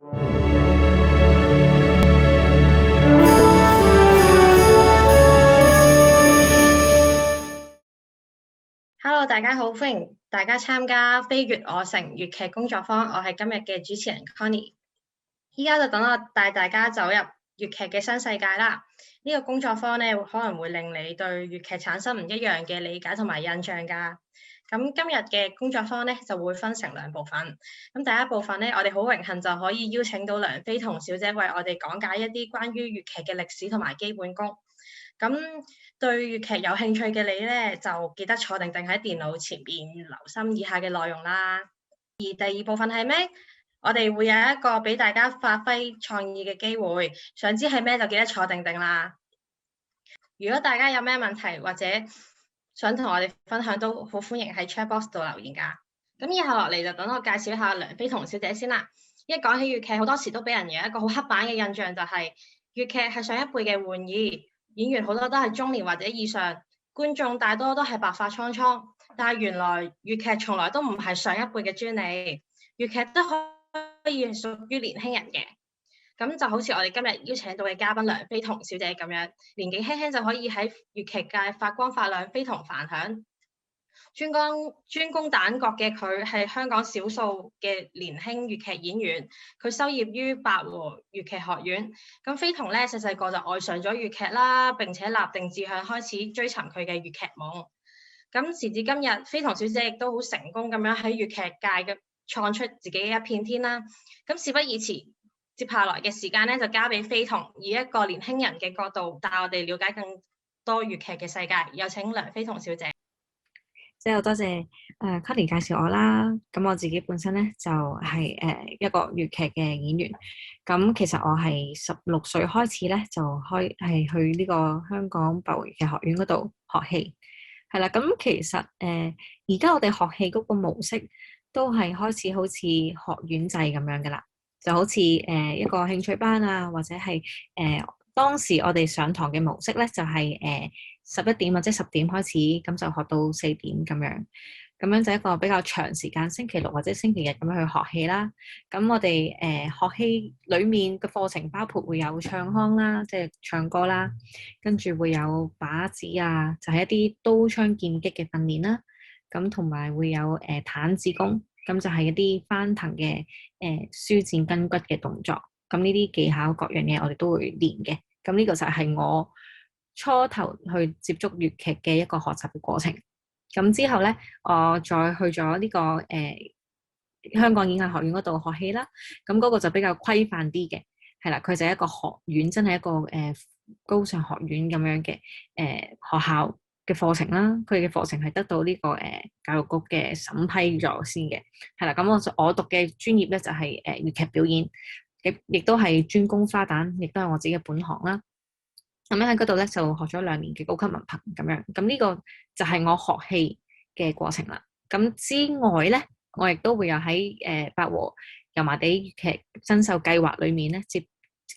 Hello，大家好，歡迎大家參加飛越我城粵劇工作坊，我係今日嘅主持人 Connie。依家就等我帶大家走入粵劇嘅新世界啦。呢個工作坊呢，可能會令你對粵劇產生唔一樣嘅理解同埋印象㗎。咁今日嘅工作坊呢，就會分成兩部分。咁第一部分呢，我哋好榮幸就可以邀請到梁飛彤小姐為我哋講解一啲關於粵劇嘅歷史同埋基本功。咁對粵劇有興趣嘅你呢，就記得坐定定喺電腦前邊留心以下嘅內容啦。而第二部分係咩？我哋會有一個俾大家發揮創意嘅機會，想知係咩就記得坐定定啦。如果大家有咩問題或者想同我哋分享，都好歡迎喺 chat box 度留言㗎。咁以下落嚟就等我介紹一下梁飛彤小姐先啦。一講起粵劇，好多時都俾人有一個好刻板嘅印象，就係粵劇係上一輩嘅玩意，演員好多都係中年或者以上，觀眾大多都係白髮蒼蒼。但係原來粵劇從來都唔係上一輩嘅專利，粵劇都可以屬於年輕人嘅。咁就好似我哋今日邀請到嘅嘉賓梁飛彤小姐咁樣，年紀輕輕就可以喺粵劇界發光發亮，非同凡響。專攻旦角嘅佢係香港少數嘅年輕粵劇演員，佢修業於八和粵劇學院。咁飛彤咧細細個就愛上咗粵劇啦，並且立定志向開始追尋佢嘅粵劇夢。咁時至今日，飛彤小姐亦都好成功咁樣喺粵劇界嘅創出自己嘅一片天啦。咁事不宜遲，接下來嘅時間咧就交俾飛彤，以一個年輕人嘅角度帶我哋了解更多粵劇嘅世界。有請梁飛彤小姐。即係好多謝Connie 介紹我啦。咁我自己本身咧就係一個粵劇嘅演員。咁其實我係16歲開始咧就係去呢個香港白河粵劇學院嗰度學戲。係啦，咁其實而家我哋學戲嗰個模式都係開始好似學院制咁樣噶啦，就好似一個興趣班啊，或者係當時我哋上堂嘅模式咧就係11點或者10點開始，咁就學到4點咁樣。咁樣就一個比較長時間，星期六或者星期日咁樣去學戲啦。咁我哋學戲裡面嘅課程包括會有唱腔啦，即係唱歌啦，跟住會有把子啊，就係一啲刀槍劍戟嘅訓練啦。咁同埋會有彈子功，咁就係一啲翻騰嘅舒展筋骨嘅動作。咁呢啲技巧各樣嘢我哋都會練嘅。咁呢個就係我初頭去接觸粵劇嘅一個學習嘅過程。咁之後咧，我再去咗呢個香港演藝學院嗰度學戲啦。咁嗰個就比較規範啲嘅，係啦，佢就係一個學院，真係一個高尚學院咁樣嘅學校嘅課程啦。佢嘅課程係得到呢個教育局嘅審批咗先嘅，係啦。咁我讀嘅專業咧就係粵劇表演，亦都係專攻花旦，亦都係我自己嘅本行啦。咁樣喺嗰度咧就學咗2年嘅高級文憑咁樣，咁呢個就係我學戲嘅過程啦。咁之外咧，我亦都會有喺八和油麻地粵劇新秀計劃裏面咧繼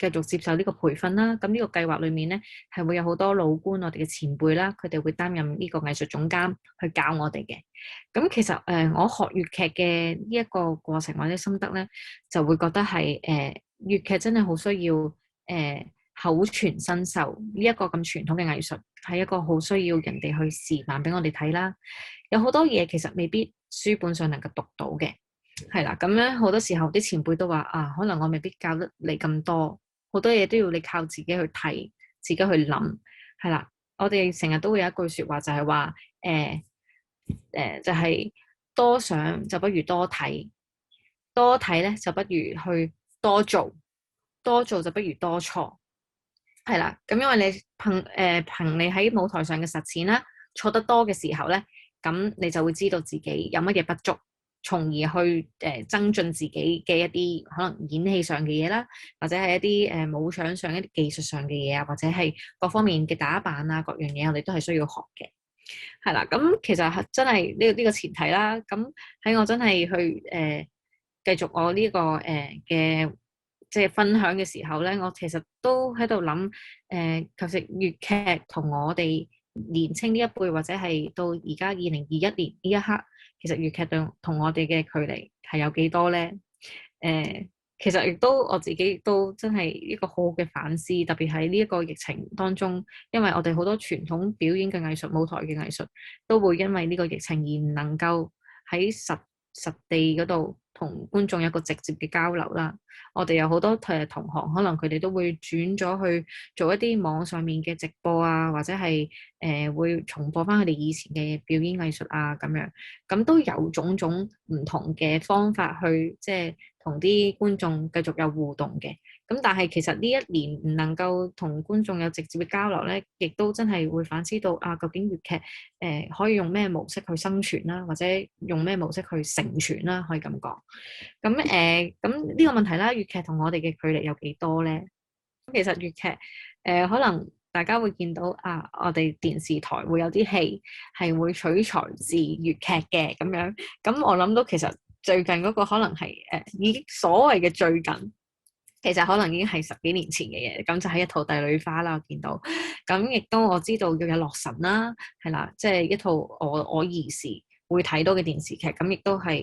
續接受呢個培訓啦。咁呢個計劃裏面咧係會有好多老倌我哋嘅前輩啦，佢哋會擔任呢個藝術總監去教我哋嘅。咁其實我學粵劇嘅呢一個過程或者心得咧，就會覺得係粵劇真係好需要口傳身授呢一個咁傳統嘅藝術，係一個好需要人哋去示範俾我哋睇啦。有好多嘢其實未必書本上能夠讀到嘅，係啦。咁樣好多時候啲前輩都話啊，可能我未必教得你咁多，好多嘢都要你靠自己去睇，自己去諗，係啦。我哋成日都會有一句說話就係話就係多想就不如多睇，多睇咧就不如去多做，多做就不如多錯。係啦，咁因為你憑你喺舞台上嘅實踐啦，錯得多嘅時候咧，咁你就會知道自己有乜嘢不足，從而去增進自己嘅一啲可能演戲上嘅嘢啦，或者係一啲舞場上一啲技術上嘅嘢啊，或者係各方面嘅打扮啊，各樣嘢我哋都係需要學嘅。係啦，咁其實係真係呢個前提啦。咁喺我真係去繼續我呢個嘅即係分享嘅時候咧，我其實都喺度諗其實粵劇同我哋年青呢一輩，或者係到而家2021年呢一刻，其實粵劇同我哋嘅距離係有幾多咧？其實亦都我自己都真係一個好好嘅反思，特別喺呢一個疫情當中，因為我哋好多傳統表演嘅藝術、舞台嘅藝術都會因為呢個疫情而唔能夠喺實地嗰度同觀眾有一個直接嘅交流啦。我哋有好多同行，可能佢哋都會轉咗去做一啲網上面嘅直播啊，或者係會重播翻佢哋以前嘅表演藝術啊咁樣，咁都有種種唔同嘅方法去即係同啲觀眾繼續有互動嘅。咁但係其實呢一年唔能夠同觀眾有直接嘅交流咧，亦都真係會反思到啊，究竟粵劇可以用咩模式去生存啦，或者用咩模式去成傳啦，可以咁講。咁呢個問題啦，粵劇同我哋嘅距離有幾多咧？其實粵劇可能大家會見到啊，我哋電視台會有啲戲係會取材自粵劇嘅咁樣。咁我諗到其實最近嗰個可能係已經所謂嘅最近，其實可能已經係10幾年前嘅嘢。咁就係一套《帝女花》啦，我見到。咁亦都我知道要有《洛神》啦，係啦，即係一套我兒時會睇到嘅電視劇。咁亦都係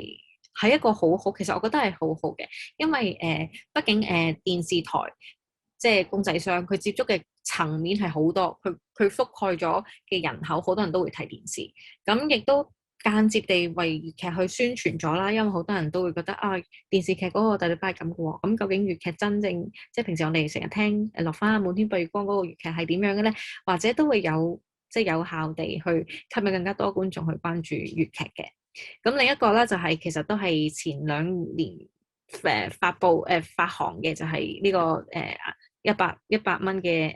一個好好，其實我覺得係好好嘅，因為畢竟電視台即係公仔商，佢接觸嘅層面係好多，佢覆蓋咗嘅人口，好多人都會睇電視，咁亦都間接地為粵劇去宣傳咗啦。因為好多人都會覺得啊，電視劇嗰個《帝女花》係咁嘅喎，咁究竟粵劇真正即係平時我哋成日聽落花滿天白月光嗰個粵劇係點樣嘅咧？或者都會有即係有效地去吸引更加多觀眾去關注粵劇嘅。咁另一個咧就係、其實都係前2年發行嘅，就係呢、個100蚊嘅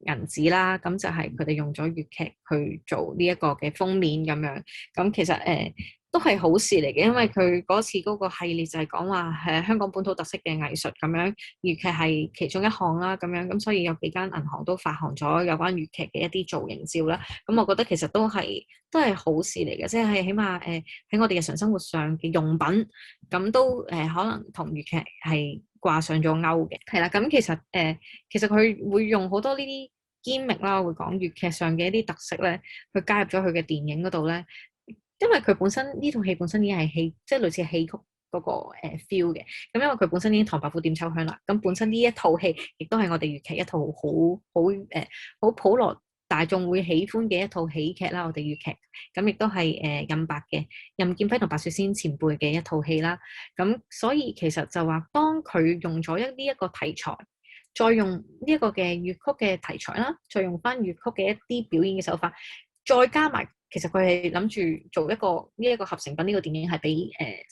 銀紙啦。咁就係佢哋用咗粵劇去做呢一個嘅封面咁樣。咁其實都係好事嚟嘅，因為佢嗰次嗰個系列就係講話香港本土特色嘅藝術咁樣，粵劇係其中一項啦咁樣。咁所以有幾間銀行都發行咗有關粵劇嘅一啲造型照啦。咁我覺得其實都係好事嚟嘅，即係起碼喺我哋日常生活上嘅用品，咁都可能同粵劇係掛上咗鈎嘅。係啦，咁其實佢會用好多呢啲gimmick啦，我會講粵劇上嘅一啲特色咧，去加入咗佢嘅電影嗰度咧。因為佢本身呢套戲本身已經係戲，即係類似戲曲嗰個feel 嘅。咁因為佢本身已經唐伯虎點秋香啦，咁本身呢一套戲亦都係我哋粵劇一套好普羅大眾會喜歡嘅一套喜劇啦。我哋粵劇咁亦都係任白嘅任劍輝同白雪仙前輩嘅一套戲啦。咁所以其實就話，當佢用咗呢一個題材，再用呢一個嘅粵曲嘅題材啦，再用翻粵曲嘅一啲表演嘅手法，再加埋。其實佢係諗住做呢一個合成品，呢個電影係俾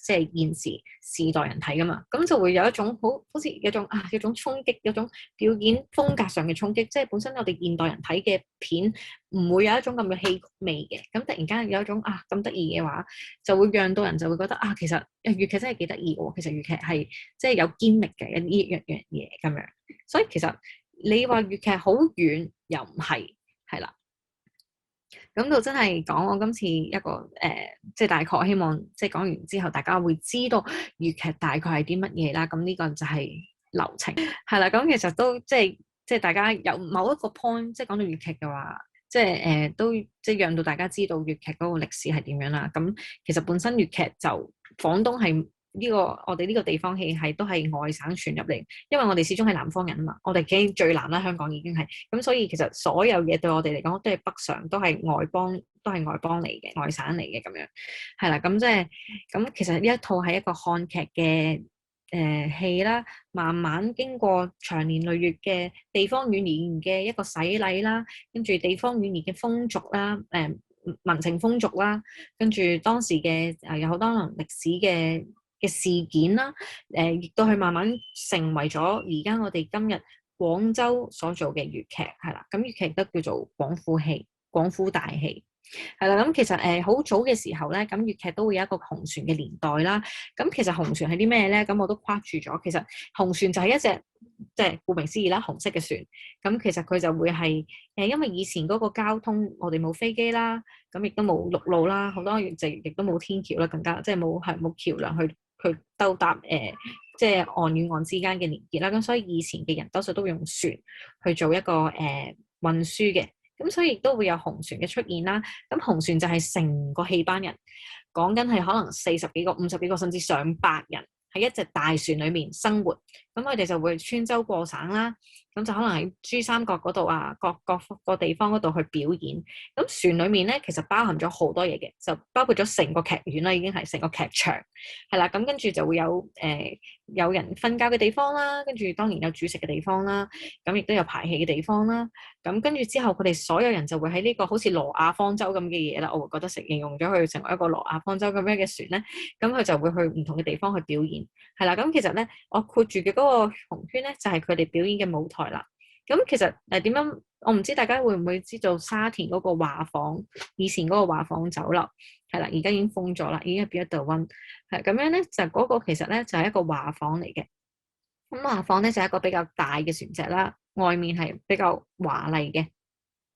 即係現時時代人睇噶嘛，咁就會有一種好似有種衝擊，有種表演風格上嘅衝擊，即係本身我哋現代人睇嘅片唔會有一種咁嘅戲曲味嘅，咁突然間有一種咁得意嘅話，就會讓到人就會覺得其實粵劇真係幾得意喎，其實粵劇係即係有堅力嘅一樣嘢咁樣，所以其實你話粵劇好遠又唔係，係啦。咁就真係講我今次一個即係大概希望即係講完之後，大家會知道粵劇大概係啲乜嘢啦。咁呢個就係流程，係啦。咁其實都即係大家有某一個 point，即係講到粵劇嘅話，即係都即係讓到大家知道粵劇嗰個歷史係點樣啦。咁其實本身粵劇就廣東係。我哋呢個地方戲係都係外省傳入嚟，因為我哋始終係南方人啊嘛，我哋已經最南啦，香港已經係咁，所以其實所有嘢對我哋嚟講都係北上，都係外邦嚟嘅，外省嚟嘅咁樣，係啦，咁即係咁，其實呢一套係一個漢劇嘅戲啦，慢慢經過長年累月嘅地方語言嘅一個洗禮啦，跟住地方語言嘅風俗啦，民情風俗啦，跟住當時嘅有好多可能歷史嘅事件啦，亦都係慢慢成為咗而家我哋今日廣州所做嘅粵劇，係啦，咁粵劇都叫做廣府戲、廣府大戲，係啦，咁其實好早嘅時候咧，咁粵劇都會有一個紅船嘅年代啦。咁其實紅船係啲咩咧？咁我都跨住咗。其實紅船就係一隻即係顧名思義啦，紅色嘅船。咁其實佢就會係因為以前嗰個交通我哋冇飛機啦，咁亦都冇陸路啦，好多亦都冇天橋啦，更加即係冇橋梁去兜搭即係岸與岸之間嘅連結啦。咁所以以前嘅人多數都會用船去做一個運輸嘅。咁所以亦都會有紅船嘅出現啦。咁紅船就係成個戲班人，講緊係可能40幾個、50幾個，甚至上百人喺一隻大船裏面生活，咁佢哋就會穿州過省啦，咁就可能喺珠三角嗰度啊，各個地方嗰度去表演。咁船裏面咧，其實包含咗好多嘢嘅，就包括咗成個劇院啦，已經係成個劇場，係啦。咁跟住就會有人瞓覺嘅地方啦，跟住當然有煮食嘅地方啦，咁亦都有排戲嘅地方啦。咁跟住之後，佢哋所有人就會喺呢個好似挪亞方舟咁嘅嘢啦，我會覺得形容咗佢成為一個挪亞方舟咁樣嘅船咧，咁佢就會去唔同嘅地方去表演，係啦。咁其實咧，我括住嘅嗰個紅圈咧，就係佢哋表演嘅舞台啦。咁其實點樣？我唔知大家會唔會知道沙田嗰個華房，以前嗰個華房酒樓係啦，而家已經封咗啦，已經係變咗 The One。係咁樣咧，就嗰個其實咧就係一個華房嚟嘅。咁華房咧就係一個比較大嘅船隻啦，外面係比較華麗嘅。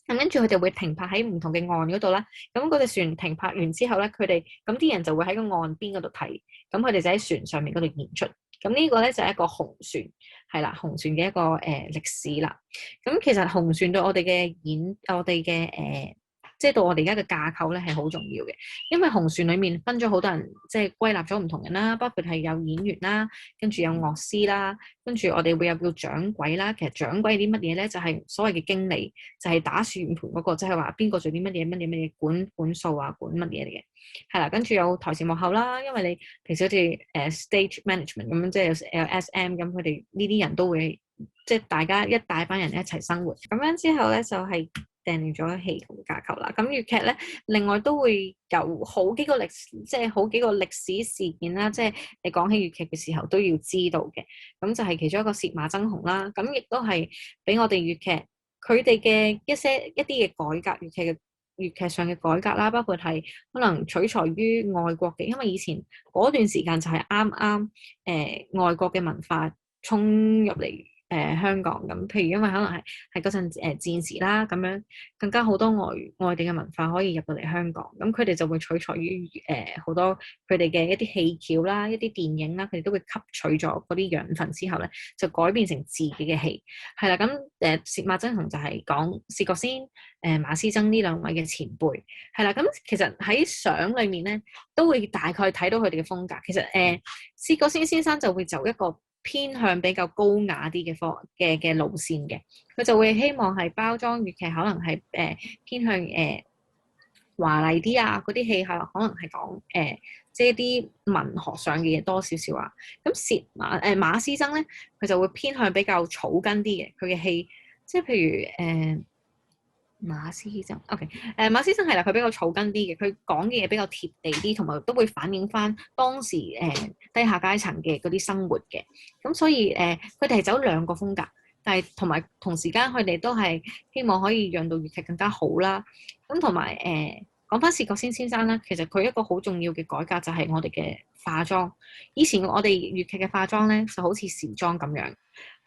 咁跟住佢哋會停泊喺唔同嘅岸嗰度啦。咁嗰隻船停泊完之後咧，佢哋咁啲人就會喺個岸邊嗰度睇。咁佢哋就喺船上面嗰度演出。咁呢個咧就係一個紅船，係啦，紅船嘅一個歷史啦。咁其實紅船對我哋嘅即係到我哋而家嘅架構咧係好重要嘅，因為紅船裡面分咗好多人，即係歸納咗唔同人啦，包括係有演員啦，跟住有樂師啦，跟住我哋會有叫掌櫃啦。其實掌櫃啲乜嘢咧，就係所謂嘅經理，就係打算盤嗰個，即係話邊個做啲乜嘢管數啊，管乜嘢嚟嘅，係啦。跟住有台前幕後啦，因為你平時好似stage management 咁樣，即係有 SM 咁，佢哋呢啲人都會即係大家一大班人一齊生活。咁樣之後咧就係訂定咗戲同架構啦。咁粵劇咧，另外都會有好幾個歷史事件啦，即係你講起粵劇嘅時候都要知道嘅。咁就係其中一個薛馬爭雄啦。咁亦都係俾我哋粵劇佢哋嘅一啲嘅改革，粵劇上嘅改革啦，包括係可能取材於外國嘅，因為以前嗰段時間就係啱啱外國嘅文化衝入嚟香港咁，譬如因為可能係嗰陣戰時啦，咁樣更加好多外地嘅文化可以入到嚟香港，咁佢哋就會取材於好多佢哋嘅一啲戲橋啦、一啲電影啦，佢哋都會吸取咗嗰啲養分之後咧，就改變成自己嘅戲，係啦。咁薛馬爭雄就係講薛覺先、馬師曾呢兩位嘅前輩，係啦。咁其實喺相裏面咧都會大概睇到佢哋嘅風格。其實薛覺先先生就會走一個偏向比較高雅啲嘅路線嘅，佢就會希望係包裝粵劇，可能係偏向華麗啲啊，嗰啲戲係可能係講即係啲文學上嘅嘢多少少啊。咁馬師曾咧，佢就會偏向比較草根啲嘅，佢嘅戲即係譬如馬師曾，OK，馬師曾係啦，佢比較草根啲嘅，佢講嘅嘢比較貼地啲，同埋都會反映翻當時低下階層嘅嗰啲生活嘅。咁所以佢哋係走兩個風格，但係同時間佢哋都係希望可以讓到粵劇更加好啦。咁同埋講翻薛覺先先生啦，其實佢一個好重要嘅改革就係我哋嘅化妝。以前我哋粵劇嘅化妝咧就好似時裝咁樣，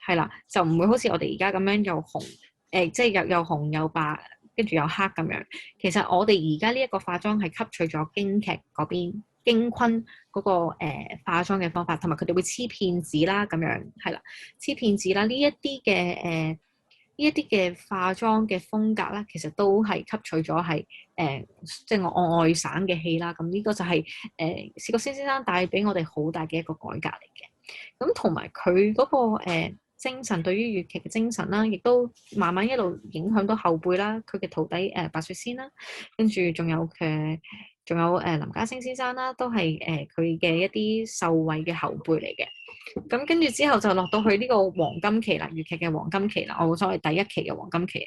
係啦，就唔會好似我哋而家咁樣又紅。即係又紅又白，跟住又黑咁樣。其實我哋而家呢一個化妝係吸取咗京劇嗰邊京昆嗰個化妝嘅方法，同埋佢哋會黐片子啦，咁樣係啦，黐片子啦。呢一啲嘅化妝嘅風格啦，其實都係吸取咗係即係我外省嘅戲啦。咁呢個就係薛覺先先生帶俾我哋好大嘅一個改革嚟嘅。咁同埋佢嗰個精神，對於粵劇嘅精神啦，亦都慢慢一路影響到後輩啦。佢嘅徒弟白雪仙啦，跟住仲有林家聲先生啦，都係佢嘅一啲受惠嘅後輩嚟嘅。咁跟住之後就落到去呢個黃金期啦，粵劇嘅黃金期啦，我所謂第一期嘅黃金期。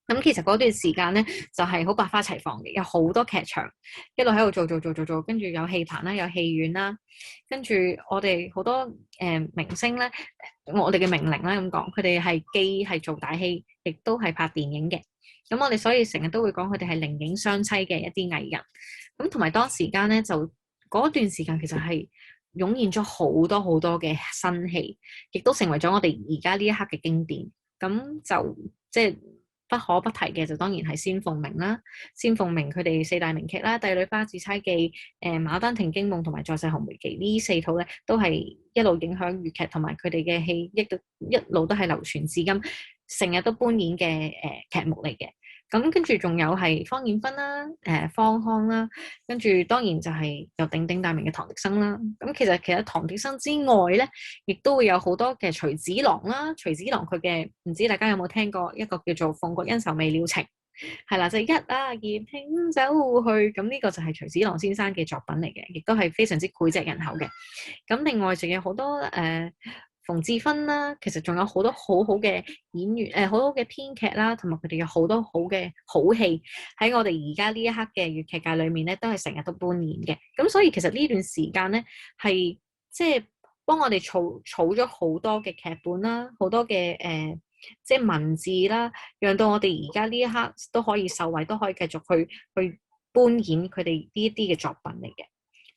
咁其實嗰段時間咧，就係好百花齊放嘅，有好多劇場一路喺度做，跟住有戲棚啦，有戲院啦，跟住我哋好多明星咧，我哋嘅名伶啦咁講，佢哋係既係做大戲，亦都係拍電影嘅。咁我哋所以成日都會講佢哋係靈影雙棲嘅一啲藝人。咁同埋當時間咧，就嗰段時間其實係湧現咗好多好多嘅新戲，亦都成為咗我哋而家呢一刻嘅經典。咁就即係不可不提嘅就當然係仙鳳鳴啦，仙鳳鳴佢哋四大名劇啦，《帝女花》、《紫釵記》、《牡丹亭驚夢》同埋《再世紅梅記》呢四套咧，都係一路影響粵劇同埋佢哋嘅戲，一路都係流傳至今，成日都搬演嘅劇目嚟嘅。咁跟住仲有係方艷芬啦，方康啦，跟住當然就係有鼎鼎大名嘅唐迪生啦。咁其實唐迪生之外咧，亦都會有好多嘅徐子郎啦。徐子郎佢嘅唔知大家有冇聽過一個叫做《鳳閣恩仇未了情》，係啦，就係一啊葉輕走去。咁呢個就係徐子郎先生嘅作品嚟嘅，亦都係非常之膾炙人口嘅。咁另外仲有好多馮志芬啦，其實仲有好多好好嘅演員，好好嘅編劇啦，同埋佢哋有好多好嘅好戲喺我哋而家呢一刻嘅粵劇界裏面咧，都係成日都搬演嘅。咁所以其實呢段時間咧，係即係幫我哋儲咗好多嘅劇本啦，好多嘅即係文字啦，讓到我哋而家呢一刻都可以受惠，都可以繼續去搬演佢哋呢一啲嘅作品嚟嘅，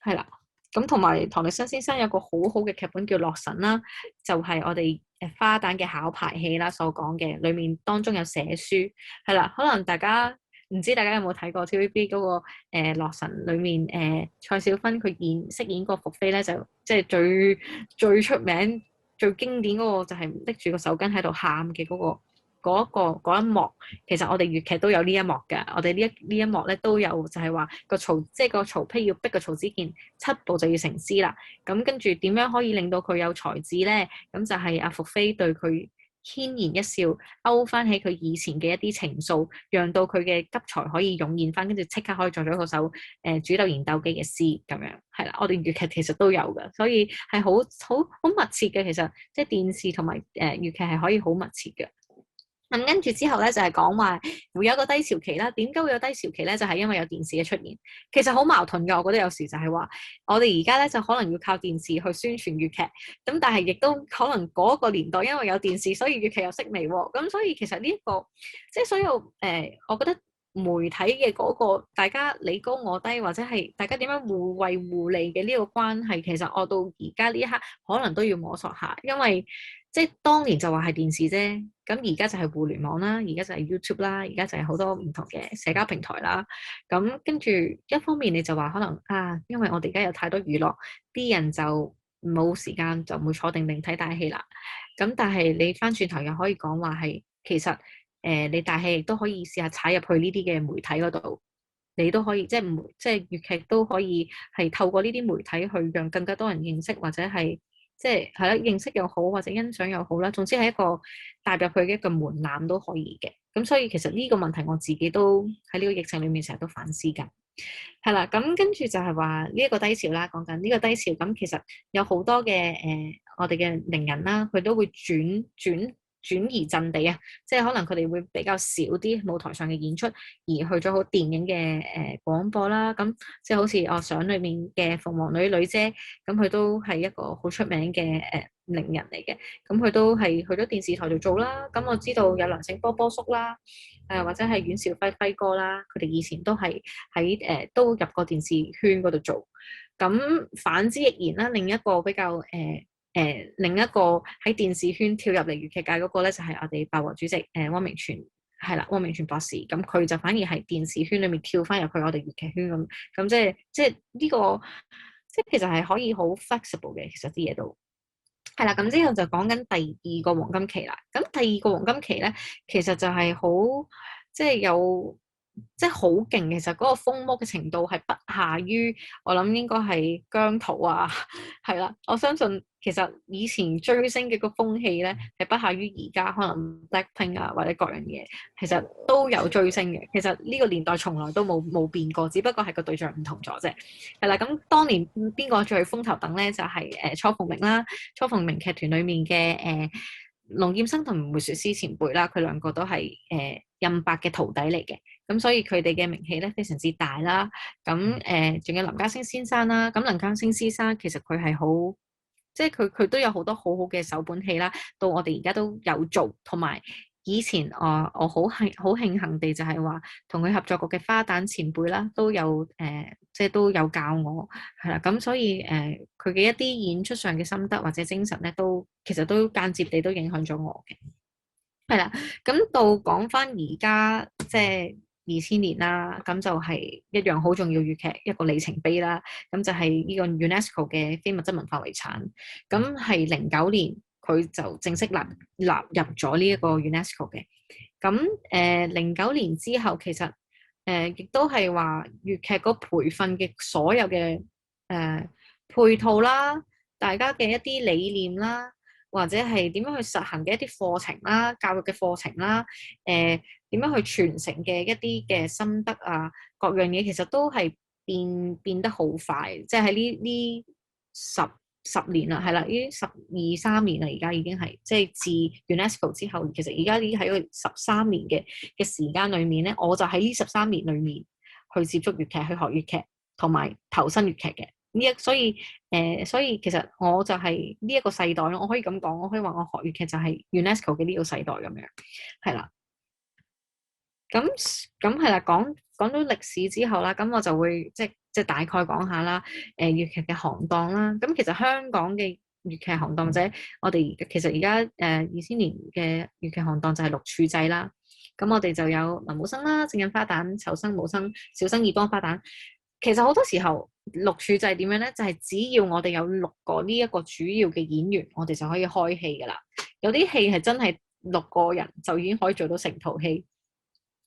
係啦。咁同埋唐迪生先生有個好好嘅劇本叫《洛神》啦，就係我哋花旦嘅考牌戲啦所講嘅，裡面當中有寫書，係啦，可能大家唔知大家有冇睇過 TVB 嗰個洛神裡面蔡少芬佢飾演個伏妃咧，就即係最出名最經典嗰個就係拎住個手巾喺度喊嘅嗰一幕，其實我哋粵劇都有呢一幕㗎。我哋呢一幕咧都有，就係話個曹即係個曹丕要逼個曹子健7步就要成師啦。咁跟住點樣可以令到佢有才智咧？咁就係阿伏妃對佢牽然一笑，勾翻起佢以前嘅一啲情愫，讓到佢嘅急才可以湧現翻，跟住即刻可以作咗嗰首煮豆燃豆萁嘅詩咁樣。係啦，我哋粵劇其實都有㗎，所以係好密切嘅。其實即係電視同埋粵劇係可以好密切嘅。咁跟住之後咧，就係講話會有一個低潮期啦。點解會有低潮期咧？就係因為有電視嘅出現。其實好矛盾嘅，我覺得有時就係話，我哋而家咧就可能要靠電視去宣傳粵劇，咁但係亦都可能嗰個年代因為有電視，所以粵劇又式微喎。咁所以其實呢一個即係所有我覺得媒體嘅嗰個大家你高我低，或者係大家點樣互惠互利嘅呢個關係，其實我到而家呢一刻可能都要摸索下，因為即係當年就話係電視啫，咁而家就係互聯網啦，而家就係 YouTube 啦，而家就係好多唔同嘅社交平台啦。咁跟住一方面你就話可能啊，因為我哋而家有太多娛樂，啲人就冇時間就唔會坐定定睇大戲啦。咁但係你翻轉頭又可以講話係其實你大戲亦都可以試下踩入去呢啲嘅媒體嗰度，你都可以即係粵劇都可以係透過呢啲媒體去讓更加多人認識，或者係即係啦，認識又好，或者欣賞又好啦。總之係一個踏入去嘅一個門檻都可以嘅。咁所以其實呢個問題我自己都喺呢個疫情裡面成日都反思緊。係啦，咁跟住就係話呢一個低潮啦，講緊呢個低潮。咁其實有好多嘅我哋嘅名人啦，佢都會轉移陣地啊，即係可能佢哋會比較少啲舞台上嘅演出，而去咗好電影嘅廣播啦。咁即係好似我相裏面嘅鳳凰女女姐，咁佢都係一個好出名嘅名人嚟嘅。咁佢都係去咗電視台度做啦。咁我知道有梁醒波波叔啦，或者係阮兆輝輝哥啦，佢哋以前都係喺都入過電視圈嗰度做。咁反之亦然啦，另一個比較另一個喺電視圈跳入嚟粵劇界嗰個咧，就係我哋八和主席汪明荃，係啦，汪明荃博士。咁佢就反而係電視圈裏面跳翻入去我哋粵劇圈咁即係呢個即係其實係可以好 flexible 嘅，其實啲嘢都係啦。咁之後就講緊第二個黃金期啦。咁第二個黃金期咧，其實就係好即係有。即係好勁，其實嗰個風魔嘅程度係不下於我諗應該係姜濤啊，係啦，我相信其實以前追星嘅個風氣咧係不下於而家可能 Blackpink 啊或者各樣嘢，其實都有追星嘅。其實呢個年代從來都冇變過，只不過係個對象唔同咗啫。係啦，咁當年邊個最風頭等咧？就係楚鳳鳴啦，楚鳳鳴劇團裡面嘅龍劍生同梅雪詩前輩啦，佢兩個都係任白嘅徒弟嚟嘅，咁所以佢哋嘅名氣咧非常之大啦。咁仲有林家聲先生啦，咁林家聲先生其實佢係好，即係佢都有好多好好嘅首本戲啦，到我哋而家都有做，同埋以前我好慶幸地就係話同佢合作過嘅花旦前輩啦，都有即係都有教我係啦。咁所以佢嘅一啲演出上嘅心得或者精神咧，都其實都間接地都影響咗我嘅。係啦，咁到講翻而家即係2000年啦，咁就係一樣好重要粵劇一個里程碑啦。咁就係呢個 UNESCO 嘅非物質文化遺產。咁係09年佢就正式納入咗呢一個 UNESCO 嘅。咁09年之後，其實亦都係話粵劇嗰培訓嘅所有嘅配套啦，大家嘅一啲理念啦，或者係點樣去實行嘅一啲課程啦、教育嘅課程啦，點樣去傳承嘅一啲嘅心得啊，各樣嘢其實都係變得好快，即係喺呢十年啦，係啦，呢12、13年啦，而家已經係即係自 UNESCO 之後，其實而家呢喺個13年嘅時間裏面咧，我就喺呢13年裏面去接觸粵劇，去學粵劇，同埋投身粵劇嘅。所以其實我就係呢一個世代咯，我可以咁講，我可以話我學粵劇就係 UNESCO 嘅呢個世代咁樣，係啦。咁係啦，講到歷史之後啦，咁我就會即係大概講下啦。粵劇嘅行當啦，咁其實香港嘅粵劇行當或者我哋其實而家2000年嘅粵劇行當就係六柱制啦。咁我哋就有文武生啦、正印花旦、丑生、武生、小生、二幫花旦。其實好多時候六柱制點樣咧？就係只要我哋有6個呢一個主要嘅演員，我哋就可以開戲噶啦。有啲戲係真係6個人就已經可以做到成套戲。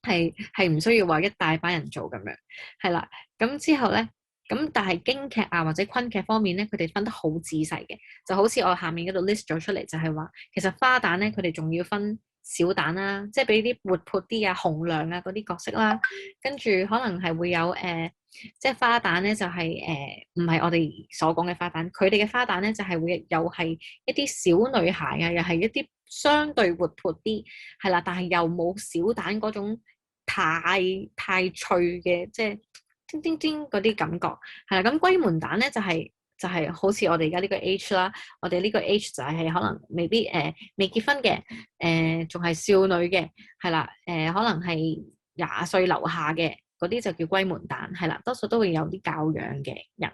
係唔需要話一大班人做咁樣，係啦。咁之後咧，咁但係京劇啊或者昆劇方面咧，佢哋分得好仔細嘅，就好似我下面嗰度 list 咗出嚟，就係話其實花旦咧，佢哋仲要分小旦啦，即係俾啲活潑啲啊、紅娘啊嗰啲角色啦，跟住可能係會有即係花旦咧就係唔係我哋所講嘅花旦，佢哋嘅花旦咧就係會又係一啲小女孩啊，又係一啲相對活潑啲，係啦，但係又冇小旦嗰種太脆嘅，即係叮叮叮嗰啲感覺，係啦。咁閨門旦咧就係好似我哋而家呢個 age 啦，我哋呢個 age 就係可能未必未結婚嘅，仲係少女嘅，係啦，可能係20歲樓下嘅嗰啲就叫閨門旦，係啦，多數都會有啲教養嘅人，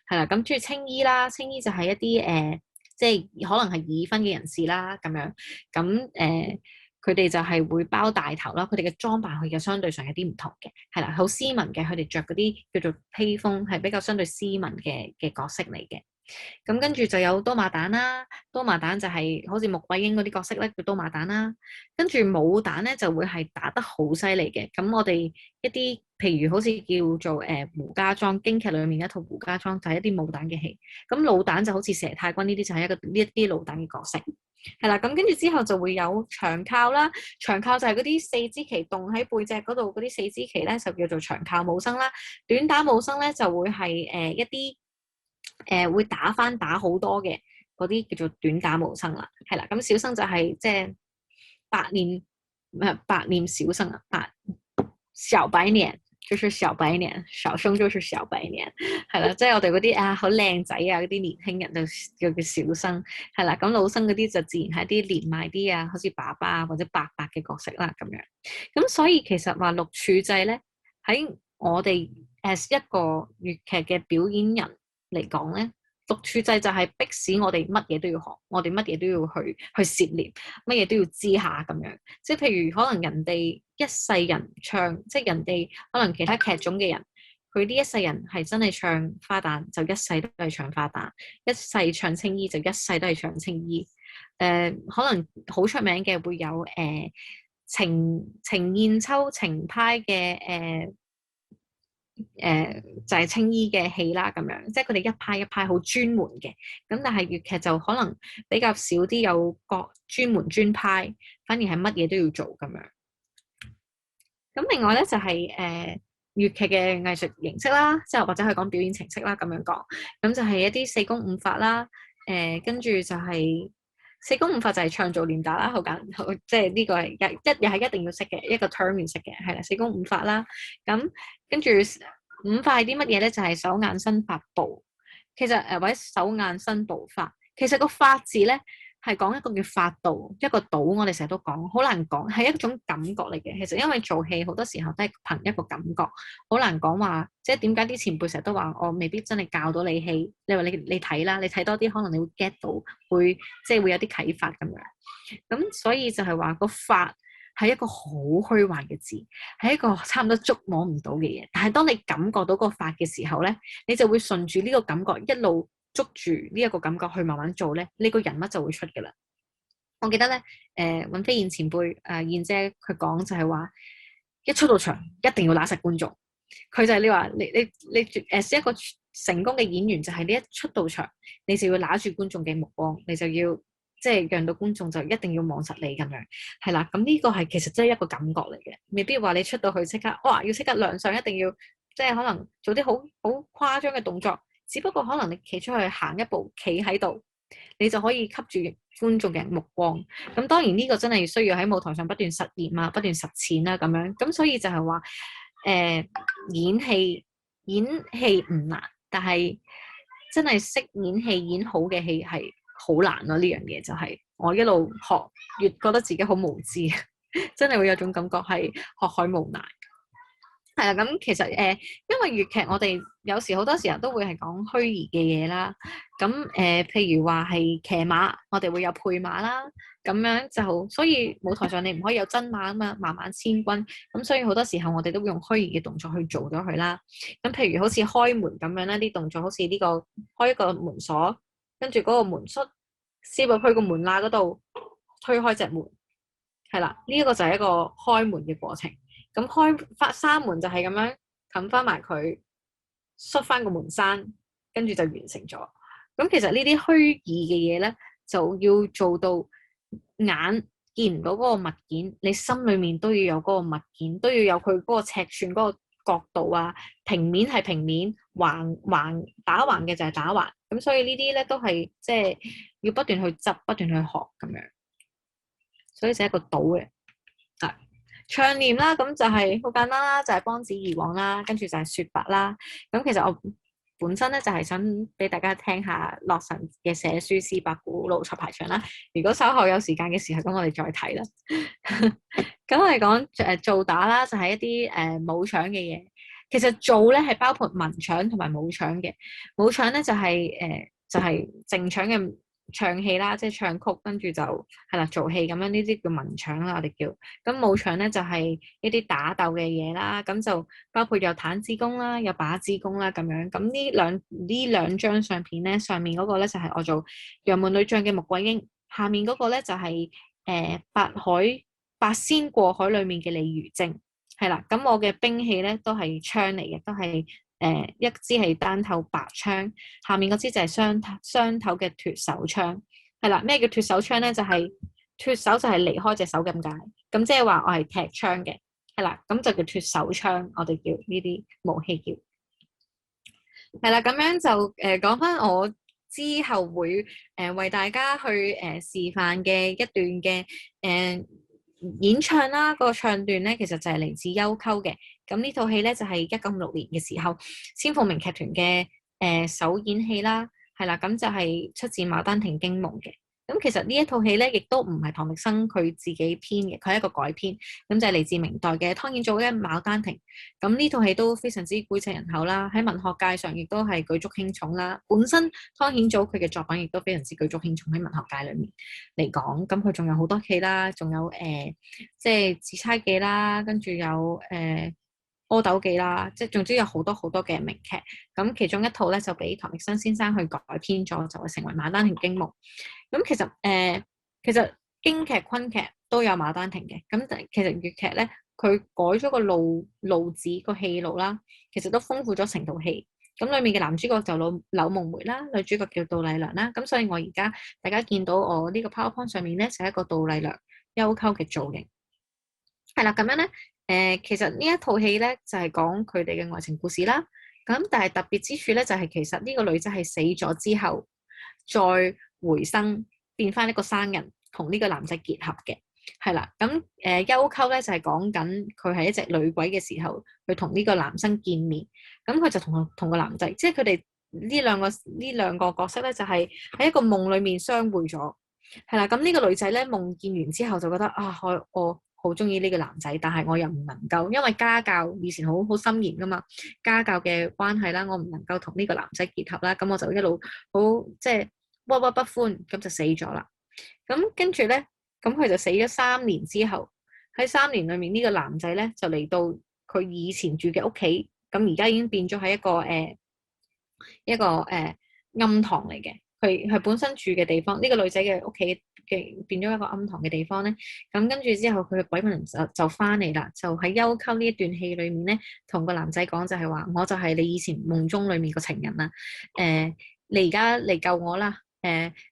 係啦。咁中意青衣啦，青衣就係一啲即係可能係已婚嘅人士啦，咁樣咁佢哋就係會包大頭啦，佢哋嘅裝扮佢就相對上有啲唔同嘅，係啦，好斯文嘅，佢哋着嗰啲叫做披風，係比較相對斯文嘅角色嚟嘅。咁跟住就有多馬旦啦，多馬旦就係好似穆桂英嗰啲角色咧，叫多馬旦啦。跟住武旦咧就會係打得好犀利嘅。咁我哋一啲譬如好似叫做胡家莊，京劇裏面一套胡家莊就係一啲武旦嘅戲。咁老旦就好似佘太君呢啲就係呢一啲老旦嘅角色。係啦，咁跟住之後就會有長靠啦，長靠就係嗰啲4支旗棟喺背脊嗰度嗰啲4支旗咧，就叫做長靠武生啦。短打武生咧就會係一啲會打好多嘅嗰啲叫做短打武生啦。係啦，咁小生就係即係白臉小生啊，小白臉。就是小白臉，小生就是小白臉，係啦，即係我哋嗰啲好靚仔啊嗰啲年輕人就叫小生，係啦，咁老生嗰啲就自然係啲年邁啲啊，好似爸爸啊或者伯伯嘅角色啦咁樣。咁所以其實話六柱制咧，喺我哋as一個粵劇嘅表演人嚟講咧，六柱制就係迫使我哋乜嘢都要學，我哋乜嘢都要去涉獵，乜嘢都要知下咁樣。即係譬如可能人哋一世人唱，即係人哋可能其他劇種嘅人，佢呢一世人係真係唱花旦，就一世都係唱花旦；一世唱青衣，就一世都係唱青衣。可能好出名嘅會有程硯秋程派嘅就係青衣嘅戲啦，咁樣即係佢哋一派一派好專門嘅。咁但係粵劇就可能比較少啲有各專門專派，反而係乜嘢都要做咁樣。咁另外咧就係粵劇嘅藝術形式啦，即係或者係講表演程式啦咁樣講。咁就係一啲四功五法啦，跟住就係四功五法就係唱做練打啦，好簡，即係呢個係又係一定要識嘅一個 term 要識嘅，係啦，四功五法啦。咁跟住五法係啲乜嘢咧？就係手眼身法步。其實或者手眼身步法，其實個法字咧係講一個叫法度，一個度，我哋成日都講，好難講，係一種感覺嚟嘅。其實因為做戲好多時候都係憑一個感覺，好難講話，即係點解啲前輩成日都話我未必真係教到你戲。你話你睇啦，你睇多啲，可能你會 get 到，即係會有啲啟發咁樣。咁所以就係話個法係一個好虛幻嘅字，係一個差唔多觸摸唔到嘅嘢。但係當你感覺到個法嘅時候咧，你就會順住呢個感覺一路捉住呢一個感覺去慢慢做咧，呢個人物就會出㗎啦。我記得咧，尹飛燕前輩燕姐佢講就係話，一出到場一定要揦實觀眾。佢就係你話你一個成功嘅演員就係你一出到場，你就要揦住觀眾嘅目光，你就要即係讓到觀眾就一定要望實你咁樣，係啦。咁呢個係其實真係一個感覺嚟嘅，未必話你出到去即刻哇要即刻亮相，一定要即係可能做啲好誇張嘅動作，只不過可能你企出去行一步，企喺度，你就可以吸住觀眾嘅目光。咁當然呢個真係需要喺舞台上不斷實驗啊，不斷實踐啦咁樣。咁所以就係話演戲唔難，但係真係識演戲演好嘅戲係好難咯。呢樣嘢就係我一路學，越覺得自己好無知，真係會有種感覺係學海無涯。係啦，咁其實因為粵劇我哋有時好多時候都會係講虛擬嘅嘢啦。咁譬如話係騎馬，我哋會有配馬啦。咁樣就所以舞台上你唔可以有真馬啊嘛，萬馬千軍。咁所以好多時候我哋都會用虛擬嘅動作去做咗佢啦。咁譬如好似開門咁樣咧，啲動作好似呢個開一個門鎖，跟住嗰個門閂，攝入去個門罅嗰度推開隻門，係啦，呢一個就係一個開門嘅過程。咁閂門就係咁樣冚翻埋佢，閂翻個門閂，跟住就完成咗。咁其實呢啲虛擬嘅嘢咧，就要做到眼見唔到嗰個物件，你心裏面都要有嗰個物件，都要有佢嗰個尺寸、嗰個角度啊。平面係平面，橫打橫嘅就係打橫。咁所以呢啲咧都係即係要不斷去執、不斷去學咁樣。所以就係一個賭嘅。唱念啦，咁就係好簡單啦，就係梆子怡往啦，跟住就係說白啦。咁其實我本身咧就係想俾大家聽下洛神嘅寫書詩八股老錯排場啦。如果稍後有時間嘅時候，咁我哋再睇啦。咁我哋講做打啦，就係一啲武場嘅嘢。其實做咧係包括文場同埋武場嘅。武場咧就係正場嘅唱戲啦，即係唱曲，跟住就係啦做戲咁樣，呢啲叫文場啦，我哋叫。咁武場咧就係一啲打鬥嘅嘢啦，咁就包括有毯子功啦，有把子功啦咁樣。咁呢兩張相片咧，上面嗰個咧就係我做楊門女將嘅穆桂英，下面嗰個咧就係八仙過海裡面嘅李如晶，係啦。咁我嘅兵器咧都係槍嚟嘅，都係。一支係單頭白槍，下面嗰支就係雙頭嘅脫手槍，係啦。咩叫脫手槍咧？就係脫手就係離開隻手咁解，咁即係話我係踢槍嘅，係啦，咁就叫脫手槍，我哋叫呢啲武器叫，係啦。咁樣就講翻我之後會為大家去示範嘅一段嘅演唱啦。個唱段咧其實就係嚟自幽媾嘅。咁呢套戲咧就係1956年嘅時候，千鳳鳴劇團嘅首演戲啦，係啦。咁就係出自《牡丹亭驚夢》嘅。咁其實呢一套戲咧，亦都唔係唐滌生佢自己編嘅，佢係一個改編。咁就係嚟自明代嘅湯顯祖嘅《牡丹亭》。咁呢套戲都非常之膾炙人口啦，喺文學界上亦都係舉足輕重啦。本身湯顯祖佢嘅作品亦都非常之舉足輕重喺文學界裏面嚟講。咁佢仲有好多戲啦，仲有即係《紫釵記》啦，跟住有阿斗記啦，即係總之有好多好多嘅名劇。咁其中一套咧就俾唐滌生先生去改編咗，就係成為《牡丹亭驚夢》。咁其實京劇、昆劇都有《牡丹亭》嘅。咁其實粵劇咧，佢改咗個路子個戲路啦，其實都豐富咗成套戲。咁裡面嘅男主角就柳夢梅啦，女主角叫杜麗娘啦。咁所以我而家大家見到我呢個 PowerPoint 上面咧，就係一個杜麗娘幽媾嘅造型。係啦，咁樣咧。其實呢一套戲咧就係講佢哋嘅愛情故事啦。咁但係特別之處咧就係其實呢個女仔係死咗之後再回生變翻一個生人，同呢個男仔結合嘅。係啦。咁幽媾咧就係講緊佢係一隻女鬼嘅時候，佢同呢個男生見面，咁佢就同個男仔，即係佢哋呢兩個角色咧就係喺一個夢裡面相會咗。係啦。咁呢個女仔咧夢見完之後就覺得啊，我好中意呢個男仔，但係我又唔能夠，因為家教以前好森嚴噶嘛，家教嘅關係啦，我唔能夠同呢個男仔結合啦，咁我就一路好即係鬱鬱不歡，咁就死咗啦。咁跟住咧，咁佢就死咗3年之後，喺3年裏面呢個男仔咧就嚟到佢以前住嘅屋企，咁而家已經變咗係一個暗堂嚟嘅。佢本身住嘅地方，呢個女仔嘅屋企嘅變咗一個暗堂嘅地方咧。咁跟住之後，佢嘅鬼魂就翻嚟啦，就喺幽溝呢一段戲裏面咧，同個男仔講就係話，我就係你以前夢中裏面個情人啦。你而家嚟救我啦！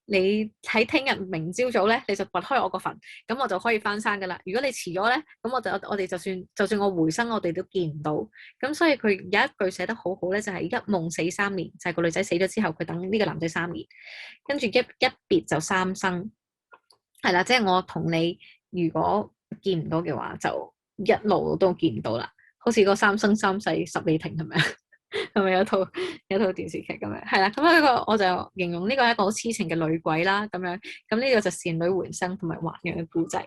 你喺聽日明朝早咧，你就掘開我個墳，咁我就可以翻生噶啦。如果你遲咗咧，咁我哋就算我回生，我哋都見唔到。咁所以佢有一句寫得好好咧，就係一夢死3年，就係個女仔死咗之後，佢等呢個男仔3年，跟住一別就三生，係啦，即係我同你如果見唔到嘅話，就一路都見唔到啦。好似個三生三世十里亭係咪啊？係咪有套電視劇咁樣？係啦，咁呢個我就形容呢個係一個好痴情嘅女鬼啦，咁樣，咁呢個就倩女回生同埋還陽嘅故仔。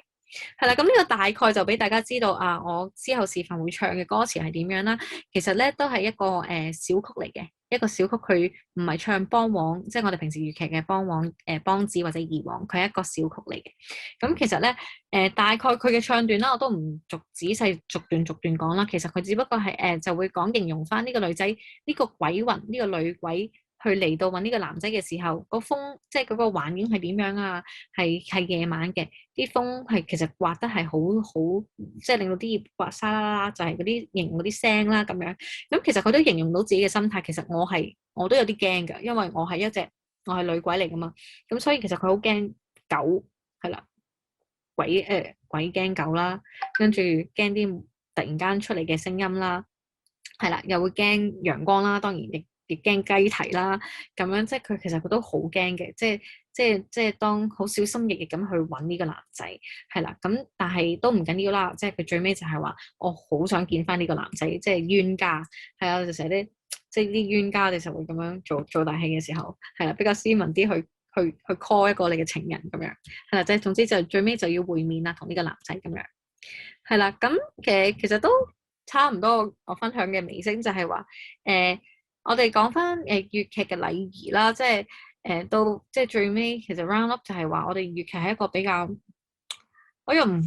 係啦，咁呢個大概就俾大家知道啊，我之後示範會唱嘅歌詞係點樣啦。其實咧都係一個小曲嚟嘅，一個小曲，佢唔係唱梆黃，即係我哋平時粵劇嘅梆黃梆子或者二黃，佢係一個小曲嚟嘅。咁其實咧大概佢嘅唱段啦，我都唔仔細逐段講啦。其實佢只不過係就會講形容翻呢個女仔呢個鬼魂呢個女鬼。去嚟到揾呢個男仔嘅時候，個風即係嗰個環境係點樣啊？係夜晚嘅，啲風係其實刮得係好，即係令到啲葉刮沙啦啦，就係嗰啲形容嗰啲聲啦咁樣。咁其實佢都形容到自己嘅心態。其實我都有啲驚㗎，因為我係女鬼嚟㗎嘛。咁所以其實佢好驚狗係啦，鬼驚狗啦，跟住驚啲突然間出嚟嘅聲音啦，係啦，又會驚陽光啦，當然亦驚雞啼啦，咁樣即係佢其實佢都好驚嘅，即係當好小心翼翼咁去揾呢個男仔，係啦，咁但係都唔緊要啦，即係佢最尾就係話我好想見翻呢個男仔，即係冤家，係啊，就成日啲即係啲冤家，我哋就會咁樣做大戲嘅時候，係啦，比較斯文啲去 call 一個你嘅情人咁樣，係啦，即係總之就最尾就要會面啦，同呢個男仔咁樣，係啦，咁其實都差唔多，我分享嘅尾聲就係話我哋講翻粵劇嘅禮儀啦，即係到即係最尾，其實 round up 就係話我哋粵劇係一個比較，我又唔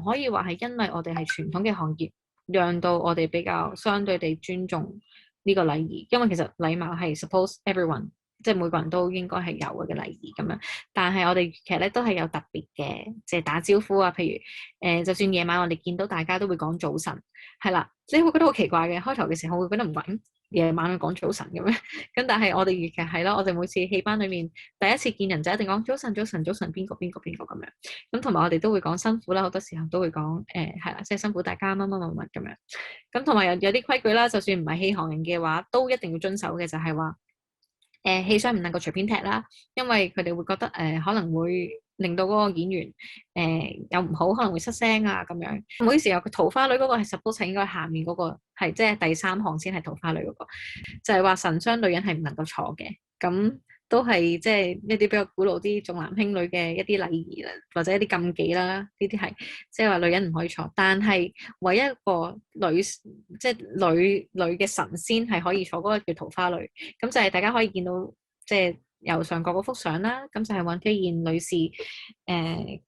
可以話係因為我哋係傳統嘅行業，讓到我哋比較相對地尊重呢個禮儀，因為其實禮貌係 suppose everyone，即係每個人都應該係有嘅禮儀咁樣。但係我哋粵劇咧都係有特別嘅，即係打招呼啊，譬如就算夜晚我哋見到大家都會講早晨，係啦，你會覺得好奇怪嘅，開頭嘅時候會覺得唔慣。夜晚去講早晨咁樣，咁但係我哋粵劇係咯，我哋每次戲班裏面第一次見人就一定講早晨，邊個咁樣，咁同埋我哋都會講辛苦啦，好多時候都會講係啦，即係辛苦大家乜咁樣，咁同埋有啲規矩啦，就算唔係戲行人嘅話，都一定要遵守嘅，就係話戲廂唔能夠隨便踢啦，因為佢哋會覺得可能會令到嗰個演員有唔好，可能會失聲啊咁樣。唔好意思啊，佢桃花女嗰個係 suppose 應該下面嗰個係即係第3行先係桃花女嗰個，就係話神雙女人係唔能夠坐嘅。咁都係即係一啲比較古老啲重男輕女嘅一啲禮儀啦，或者一啲禁忌啦。呢啲係即係話女人唔可以坐，但係唯一一個即係女嘅神仙係可以坐，嗰個叫桃花女。咁就係大家可以見到即係右上角嗰幅相啦，咁就係尹飛燕女士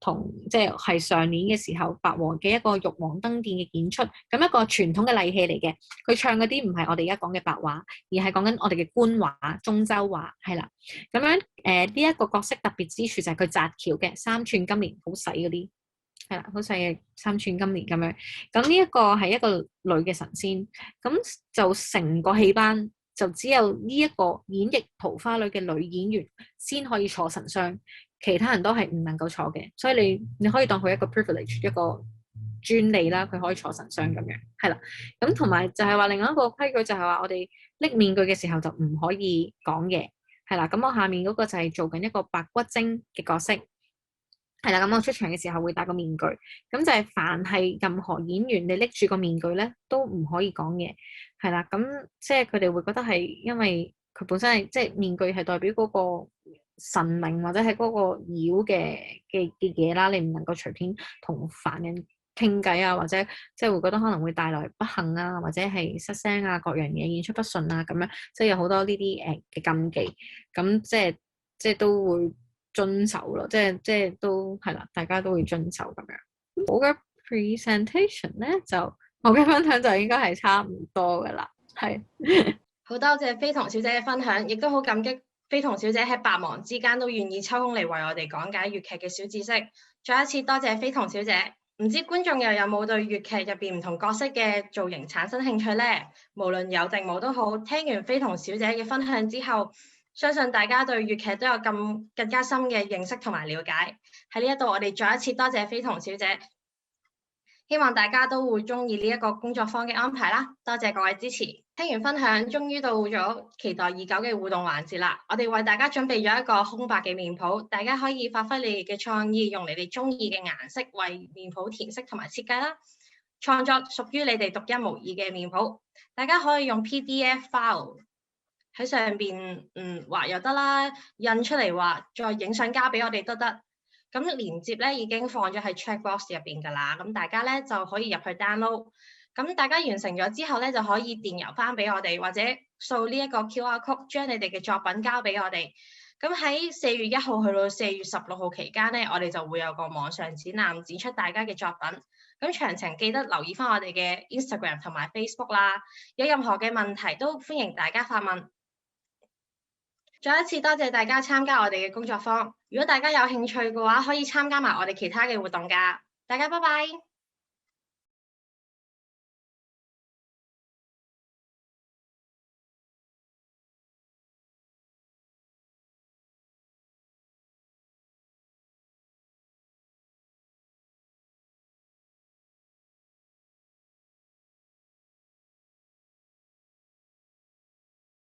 同即係上年嘅時候白王嘅一個玉皇登殿嘅演出，咁一個傳統嘅禮器嚟嘅。佢唱嗰啲唔係我哋而家講嘅白話，而係講緊我哋嘅官話、中州話，係啦。咁樣呢一個角色特別之處就係佢紮橋嘅3寸金蓮，好細嗰啲，係啦，好細嘅3寸金蓮咁樣。咁呢一個係一個女嘅神仙，咁就成個戲班。就只有呢一個演繹桃花女嘅女演員先可以坐神雙，其他人都係唔能夠坐嘅。所以你可以當佢一個 privilege， 一個專利啦，佢可以坐神雙咁樣，係啦。咁同埋就係話另外一個規矩就係話我哋拎面具嘅時候就唔可以講嘢，係啦。咁我下面嗰個就係做緊一個白骨精嘅角色。係啦，咁我出場嘅時候會戴個面具，咁就係凡係任何演員你拎住個面具咧，都唔可以講嘢，係啦，咁即係佢哋會覺得係因為佢本身係即係面具係代表嗰個神明或者係嗰個妖嘅嘢啦，你唔能夠隨便同凡人傾偈啊，或者即係會覺得可能會帶來不幸啊，或者係失聲啊，各樣嘢演出不順啊，咁樣即係有好多呢啲嘅禁忌，咁即係都會遵守咯，即係都係啦，大家都會遵守咁樣。我嘅 presentation 咧我嘅分享就應該係差唔多噶啦，係。好多謝非同小姐嘅分享，亦都好感激非同小姐喺百忙之間都願意抽空嚟為我哋講解粵劇嘅小知識。再一次多謝非同小姐。唔知觀眾又有冇對粵劇入邊唔同角色嘅造型產生興趣呢？無論有定冇都好，聽完非同小姐嘅分享之後，相信大家對粵劇都有更加深嘅認識同埋了解。喺呢一度，我哋再一次多謝非同小姐。希望大家都會鍾意呢一個工作坊嘅安排啦，多謝各位支持。聽完分享，終於到咗期待已久嘅互動環節啦。我哋為大家準備咗一個空白嘅面譜，大家可以發揮你哋嘅創意，用你哋鍾意嘅顏色為面譜填色同埋設計啦。創作屬於你哋獨一無二嘅面譜，大家可以用 PDF file 喺上邊畫又得啦，印出嚟畫，再影相交俾我哋都得。咁連結咧已經放咗喺 chat box 入邊㗎啦，咁大家咧就可以入去 download。咁大家完成咗之後咧，就可以電郵翻俾我哋，或者掃呢一個 QR code，將你哋嘅作品交俾我哋。咁喺4月1號去到4月16號期間咧，我哋就會有個網上展覽，展出大家嘅作品。咁詳情記得留意翻我哋嘅 Instagram 同埋 Facebook 啦。有任何嘅問題都歡迎大家發問。再一次多謝大家參加我哋嘅工作坊。如果大家有興趣嘅話，可以參加埋我哋其他嘅活動㗎。大家拜拜。